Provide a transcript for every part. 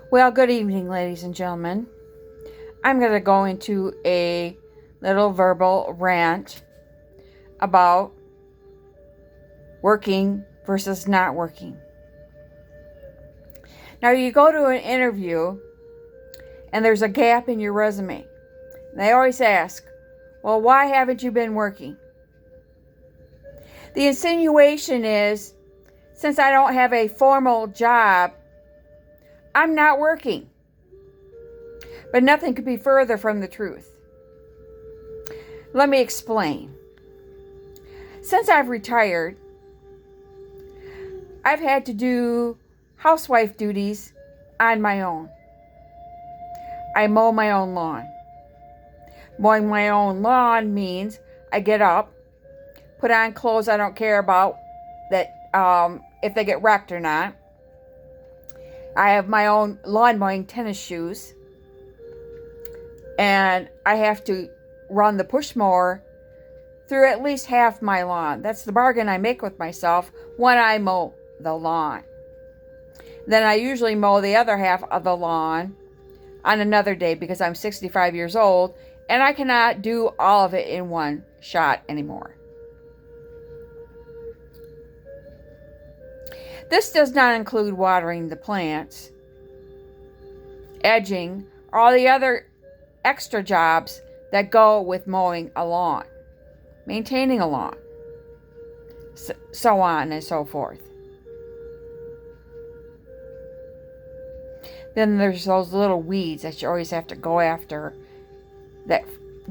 Well, good evening, ladies and gentlemen. I'm going to go into a little verbal rant about working versus not working. Now, you go to an interview and there's a gap in your resume. They always ask, well, why haven't you been working? The insinuation is, since I don't have a formal job, I'm not working. But nothing could be further from the truth. Let me explain. Since I've retired, I've had to do housewife duties on my own. I mow my own lawn. Mowing my own lawn means I get up, put on clothes I don't care about that if they get wrecked or not. I have my own lawn mowing tennis shoes, and I have to run the push mower through at least half my lawn. That's the bargain I make with myself when I mow the lawn. Then I usually mow the other half of the lawn on another day because I'm 65 years old and I cannot do all of it in one shot anymore. This does not include watering the plants, edging, or all the other extra jobs that go with mowing a lawn, maintaining a lawn, so on and so forth. Then there's those little weeds that you always have to go after that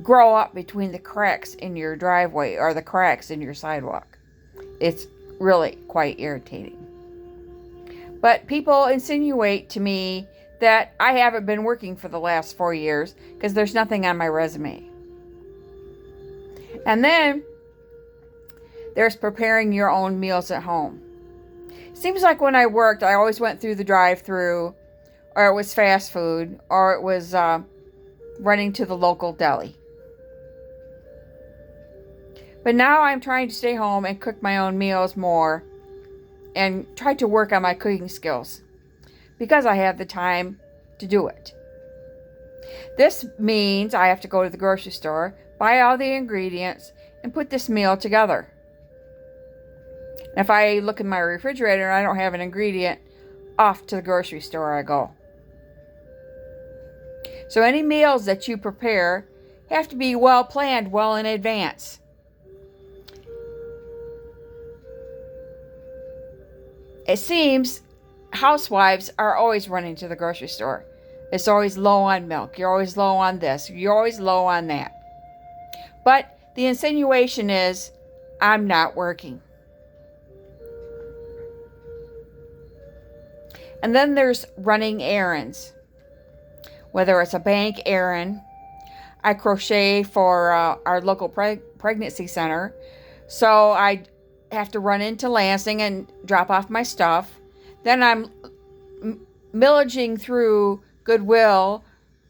grow up between the cracks in your driveway or the cracks in your sidewalk. It's really quite irritating. But people insinuate to me that I haven't been working for the last 4 years because there's nothing on my resume. And then there's preparing your own meals at home. Seems like when I worked, I always went through the drive-thru, or it was fast food, or it was running to the local deli. But now I'm trying to stay home and cook my own meals more and try to work on my cooking skills because I have the time to do it. This means I have to go to the grocery store, buy all the ingredients, and put this meal together. If I look in my refrigerator and I don't have an ingredient, off to the grocery store I go. So any meals that you prepare have to be well planned well in advance. It seems housewives are always running to the grocery store. It's always low on milk. You're always low on this. You're always low on that. But the insinuation is, I'm not working. And then there's running errands. Whether it's a bank errand, I crochet for our local pregnancy center. So I have to run into Lansing and drop off my stuff. Then I'm millaging through Goodwill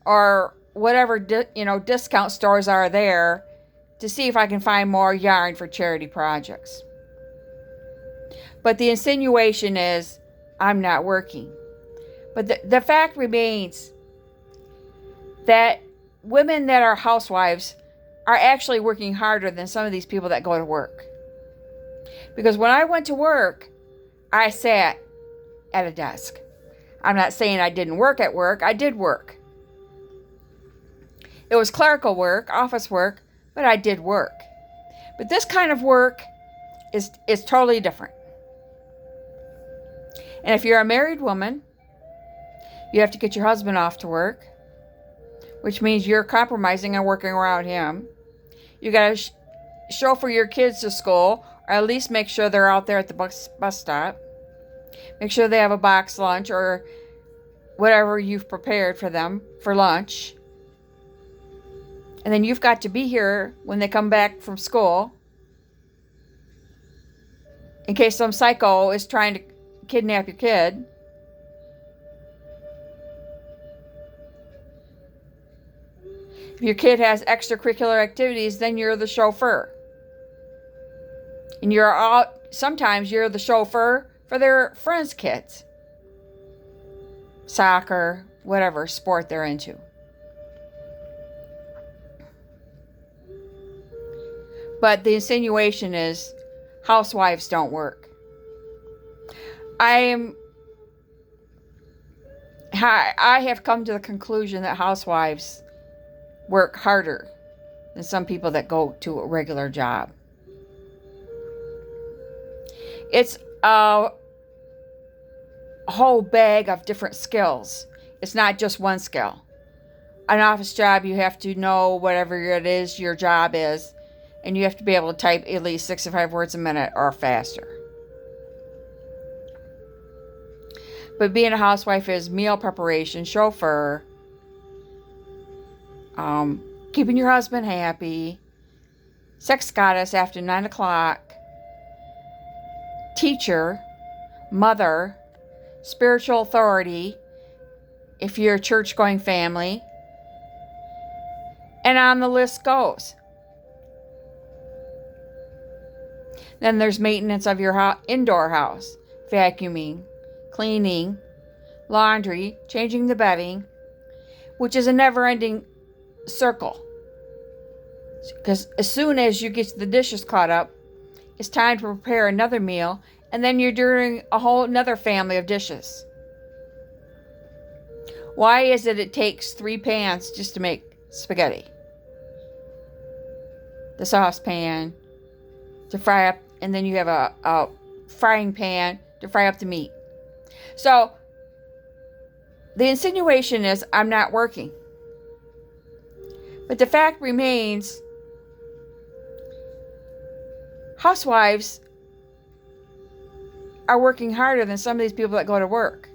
or whatever discount stores are there to see if I can find more yarn for charity projects. But the insinuation is I'm not working. But the fact remains that women that are housewives are actually working harder than some of these people that go to work. Because when I went to work, I sat at a desk. I'm not saying I didn't work at work. I did work. It was clerical work, office work, but I did work. But this kind of work is totally different. And if you're a married woman, you have to get your husband off to work, which means you're compromising and working around him. You got to chauffeur your kids to school, or at least make sure they're out there at the bus stop. Make sure they have a box lunch or whatever you've prepared for them for lunch. And then you've got to be here when they come back from school in case some psycho is trying to kidnap your kid. If your kid has extracurricular activities, then you're the chauffeur. And sometimes you're the chauffeur for their friends' kids. soccer, whatever sport they're into. But the insinuation is housewives don't work. I have come to the conclusion that housewives work harder than some people that go to a regular job. It's a whole bag of different skills. It's not just one skill. An office job, you have to know whatever it is your job is, and you have to be able to type at least 65 words a minute or faster. But being a housewife is meal preparation, chauffeur, keeping your husband happy, sex goddess after 9 o'clock, teacher, mother, spiritual authority, if you're a church-going family, and on the list goes. Then there's maintenance of your indoor house, vacuuming, cleaning, laundry, changing the bedding, which is a never-ending circle. Because as soon as you get the dishes caught up, it's time to prepare another meal, and then you're doing a whole another family of dishes. Why is it takes 3 pans just to make spaghetti? The saucepan to fry up, and then you have a frying pan to fry up the meat. So the insinuation is I'm not working. But the fact remains, housewives are working harder than some of these people that go to work.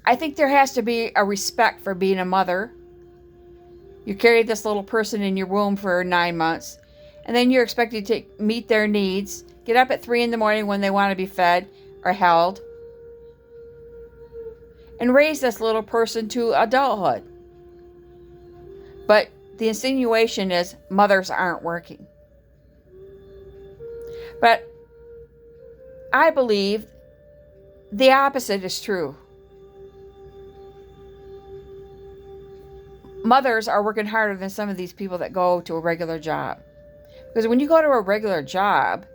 I think there has to be a respect for being a mother. You carry this little person in your womb for 9 months, and then you're expected to meet their needs, get up at 3 in the morning when they want to be fed or held, and raise this little person to adulthood. But the insinuation is mothers aren't working. But I believe the opposite is true. Mothers are working harder than some of these people that go to a regular job. Because when you go to a regular job,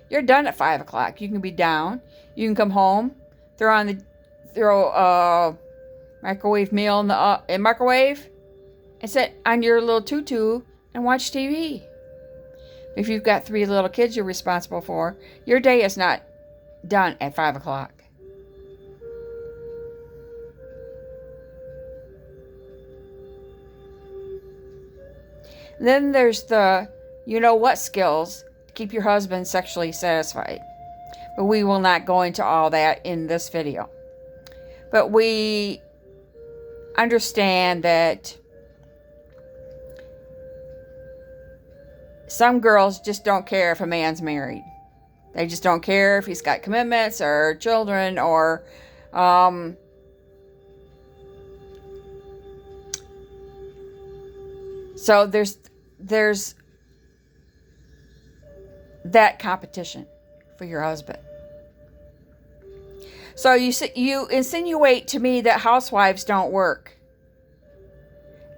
you're done at 5 o'clock. You can be down. You can come home, throw a microwave meal in the microwave, and sit on your little tutu and watch TV. If you've got 3 little kids you're responsible for, your day is not done at 5 o'clock. Then there's the you-know-what skills to keep your husband sexually satisfied. But we will not go into all that in this video. But we understand that some girls just don't care if a man's married. They just don't care if he's got commitments or children or so there's that competition for your husband. So you insinuate to me that housewives don't work.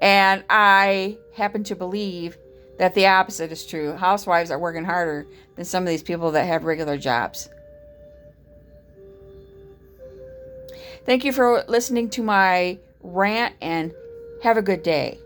And I happen to believe that the opposite is true. Housewives are working harder than some of these people that have regular jobs. Thank you for listening to my rant, and have a good day.